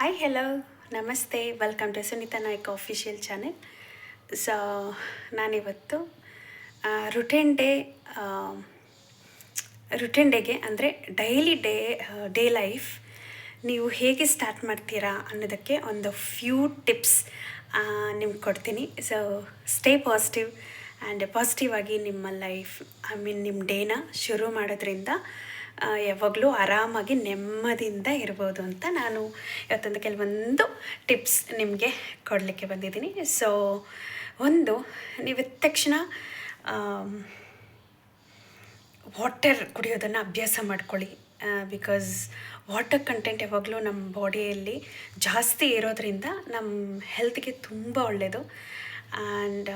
Hi hello ನಮಸ್ತೆ, welcome to Sunita Naik official channel. So ನಾನಿವತ್ತು routine ಡೇಗೆ ಅಂದರೆ ಡೇ ಲೈಫ್ ನೀವು ಹೇಗೆ ಸ್ಟಾರ್ಟ್ ಮಾಡ್ತೀರಾ ಅನ್ನೋದಕ್ಕೆ ಒಂದು ಫ್ಯೂ ಟಿಪ್ಸ್ ನಿಮ್ಗೆ ಕೊಡ್ತೀನಿ. So stay positive and positive ಆಗಿ ನಿಮ್ಮ ಲೈಫ್ ನಿಮ್ಮ ಡೇನ ಶುರು ಮಾಡೋದ್ರಿಂದ ಯಾವಾಗಲೂ ಆರಾಮಾಗಿ ನೆಮ್ಮದಿಯಿಂದ ಇರ್ಬೋದು ಅಂತ ನಾನು ಇವತ್ತೊಂದು ಕೆಲವೊಂದು ಟಿಪ್ಸ್ ನಿಮಗೆ ಕೊಡಲಿಕ್ಕೆ ಬಂದಿದ್ದೀನಿ. ಸೊ ನೀವು ಎದ್ದ ತಕ್ಷಣ ವಾಟರ್ ಕುಡಿಯೋದನ್ನು ಅಭ್ಯಾಸ ಮಾಡ್ಕೊಳ್ಳಿ. ಬಿಕಾಸ್ ವಾಟರ್ ಕಂಟೆಂಟ್ ಯಾವಾಗಲೂ ನಮ್ಮ ಬಾಡಿಯಲ್ಲಿ ಜಾಸ್ತಿ ಇರೋದ್ರಿಂದ ನಮ್ಮ ಹೆಲ್ತ್ಗೆ ತುಂಬ ಒಳ್ಳೆಯದು. ಆ್ಯಂಡ್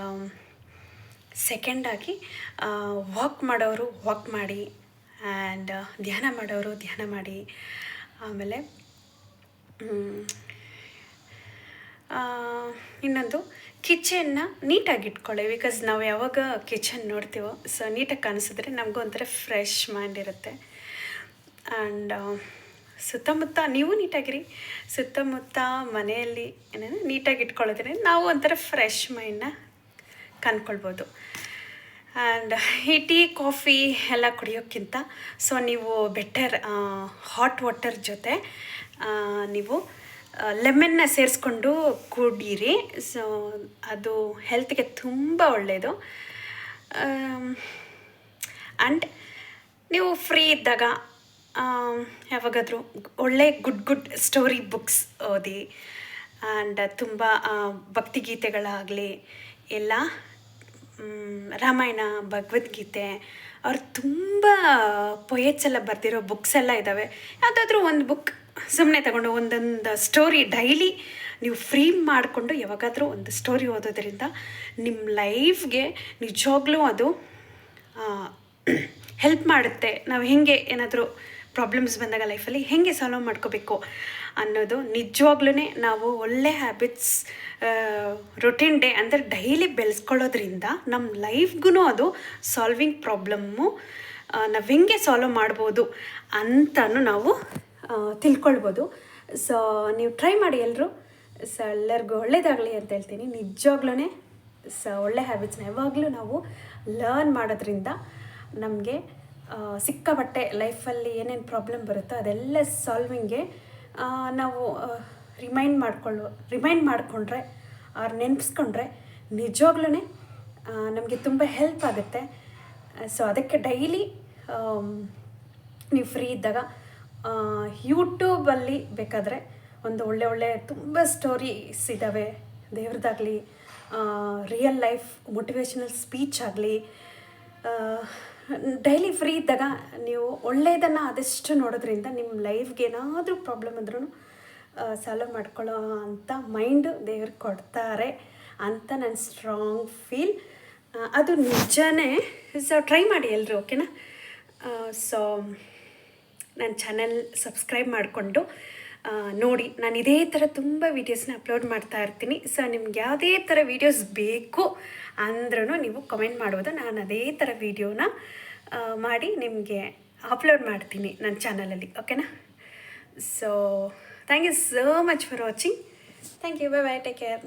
ಸೆಕೆಂಡಾಗಿ ವಾಕ್ ಮಾಡೋರು ವಾಕ್ ಮಾಡಿ, ಆ್ಯಂಡ್ ಧ್ಯಾನ ಮಾಡೋರು ಧ್ಯಾನ ಮಾಡಿ. ಆಮೇಲೆ ಇನ್ನೊಂದು ಕಿಚನ್ನ ನೀಟಾಗಿ ಇಟ್ಕೊಳ್ಳಿ. ಬಿಕಾಸ್ ನಾವು ಯಾವಾಗ ಕಿಚನ್ ನೋಡ್ತೀವೋ ಸೊ ನೀಟಾಗಿ ಕಾಣಿಸಿದ್ರೆ ನಮಗೂ ಒಂಥರ ಫ್ರೆಶ್ ಮೈಂಡ್ ಇರುತ್ತೆ. ಆ್ಯಂಡ್ ಸುತ್ತಮುತ್ತ ನೀವು ನೀಟಾಗಿರಿ. ಸುತ್ತಮುತ್ತ ಮನೆಯಲ್ಲಿ ಏನೇನು ನೀಟಾಗಿ ಇಟ್ಕೊಳ್ಳೋದ್ರೆ ನಾವು ಒಂಥರ ಫ್ರೆಶ್ ಮೈಂಡನ್ನ ಕಂಡ್ಕೊಳ್ಬೋದು. ಆ್ಯಂಡ್ ಈ ಟೀ ಕಾಫಿ ಎಲ್ಲ ಕುಡಿಯೋಕ್ಕಿಂತ ಸೊ ನೀವು ಬೆಟರ್ ಹಾಟ್ ವಾಟರ್ ಜೊತೆ ನೀವು ಲೆಮನ್ನ ಸೇರಿಸ್ಕೊಂಡು ಕುಡೀರಿ. ಸೊ ಅದು ಹೆಲ್ತ್ಗೆ ತುಂಬ ಒಳ್ಳೆಯದು. ಆ್ಯಂಡ್ ನೀವು ಫ್ರೀ ಇದ್ದಾಗ ಯಾವಾಗಾದರೂ ಒಳ್ಳೆ ಗುಡ್ ಸ್ಟೋರಿ ಬುಕ್ಸ್ ಓದಿ. ಆ್ಯಂಡ್ ತುಂಬ ಭಕ್ತಿಗೀತೆಗಳಾಗಲಿ, ಎಲ್ಲ ರಾಮಾಯಣ, ಭಗವದ್ಗೀತೆ, ಅವ್ರು ತುಂಬ ಪೊಯೆಟ್ಸ್ ಎಲ್ಲ ಬರೆದಿರೋ ಬುಕ್ಸ್ ಎಲ್ಲ ಇದ್ದಾವೆ. ಯಾವುದಾದ್ರೂ ಒಂದು ಬುಕ್ ಸುಮ್ಮನೆ ತಗೊಂಡು ಒಂದೊಂದು ಸ್ಟೋರಿ ಡೈಲಿ ನೀವು ಫ್ರೀ ಮಾಡಿಕೊಂಡು ಯಾವಾಗಾದರೂ ಒಂದು ಸ್ಟೋರಿ ಓದೋದ್ರಿಂದ ನಿಮ್ಮ ಲೈಫ್ಗೆ ನಿಜವಾಗ್ಲೂ ಅದು ಹೆಲ್ಪ್ ಮಾಡುತ್ತೆ. ನಾವು ಹೇಗೆ ಏನಾದರೂ ಪ್ರಾಬ್ಲಮ್ಸ್ ಬಂದಾಗ ಲೈಫಲ್ಲಿ ಹೇಗೆ ಸಾಲ್ವ್ ಮಾಡ್ಕೋಬೇಕು ಅನ್ನೋದು ನಿಜವಾಗ್ಲೂ ನಾವು ಒಳ್ಳೆ ಹ್ಯಾಬಿಟ್ಸ್ ರೊಟೀನ್ ಡೇ ಅಂದರೆ ಡೈಲಿ ಬೆಳೆಸ್ಕೊಳ್ಳೋದ್ರಿಂದ ನಮ್ಮ ಲೈಫ್ಗೂ ಅದು ಸಾಲ್ವಿಂಗ್ ಪ್ರಾಬ್ಲಮ್ಮು ನಾವು ಹೆಂಗೆ ಸಾಲ್ವ್ ಮಾಡ್ಬೋದು ಅಂತಲೂ ನಾವು ತಿಳ್ಕೊಳ್ಬೋದು. ಸೊ ನೀವು ಟ್ರೈ ಮಾಡಿ ಎಲ್ಲರೂ. ಸೊ ಎಲ್ಲರಿಗೂ ಒಳ್ಳೆಯದಾಗಲಿ ಅಂತ ಹೇಳ್ತೀನಿ. ನಿಜವಾಗ್ಲೂ ಒಳ್ಳೆ ಹ್ಯಾಬಿಟ್ಸ್ನ ಯಾವಾಗಲೂ ನಾವು ಲರ್ನ್ ಮಾಡೋದ್ರಿಂದ ನಮಗೆ ಸಿಕ್ಕಾಪಟ್ಟೆ ಲೈಫಲ್ಲಿ ಏನೇನು ಪ್ರಾಬ್ಲಮ್ ಬರುತ್ತೋ ಅದೆಲ್ಲ ಸಾಲ್ವಿಂಗ್ಗೆ ನಾವು ರಿಮೈಂಡ್ ಮಾಡಿಕೊಂಡ್ರೆ ಅವ್ರು ನೆನೆಸ್ಕೊಂಡ್ರೆ ನಿಜವಾಗ್ಲೂ ನಮಗೆ ತುಂಬ ಹೆಲ್ಪ್ ಆಗುತ್ತೆ. ಸೊ ಅದಕ್ಕೆ ಡೈಲಿ ನೀವು ಫ್ರೀ ಇದ್ದಾಗ ಯೂಟ್ಯೂಬಲ್ಲಿ ಬೇಕಾದರೆ ಒಂದು ಒಳ್ಳೆ ತುಂಬ ಸ್ಟೋರೀಸ್ ಇದ್ದಾವೆ. ದೇವ್ರದ್ದಾಗಲಿ, ರಿಯಲ್ ಲೈಫ್ ಮೋಟಿವೇಶ್ನಲ್ ಸ್ಪೀಚ್ ಆಗಲಿ, ಡೈಲಿ ಫ್ರೀ ಇದ್ದಾಗ ನೀವು ಒಳ್ಳೆಯದನ್ನು ಆದಷ್ಟು ನೋಡೋದ್ರಿಂದ ನಿಮ್ಮ ಲೈಫ್ಗೆ ಏನಾದರೂ ಪ್ರಾಬ್ಲಮ್ ಅಂದ್ರೂ ಸಾಲ್ವ್ ಮಾಡ್ಕೊಳ್ಳೋ ಅಂಥ ಮೈಂಡ್ ದೇವ್ರಿಗೆ ಕೊಡ್ತಾರೆ ಅಂತ ನನ್ನ ಸ್ಟ್ರಾಂಗ್ ಫೀಲ್. ಅದು ನಿಜನೇ. ಸೊ ಟ್ರೈ ಮಾಡಿ ಎಲ್ಲರೂ, ಓಕೆನಾ? ಸೊ ನನ್ನ ಚಾನೆಲ್ ಸಬ್ಸ್ಕ್ರೈಬ್ ಮಾಡಿಕೊಂಡು ನೋಡಿ. ನಾನು ಇದೇ ಥರ ತುಂಬ ವೀಡಿಯೋಸ್ನ ಅಪ್ಲೋಡ್ ಮಾಡ್ತಾ ಇರ್ತೀನಿ. ಸೊ ನಿಮ್ಗೆ ಯಾವುದೇ ಥರ ವೀಡಿಯೋಸ್ ಬೇಕು ಅಂದ್ರೂ ನೀವು ಕಮೆಂಟ್ ಮಾಡ್ಬೋದು. ನಾನು ಅದೇ ಥರ ವೀಡಿಯೋನ ಮಾಡಿ ನಿಮಗೆ ಅಪ್ಲೋಡ್ ಮಾಡ್ತೀನಿ ನನ್ನ ಚಾನಲಲ್ಲಿ, ಓಕೆನಾ? So thank you so much for watching. Thank you. Bye bye. Take care.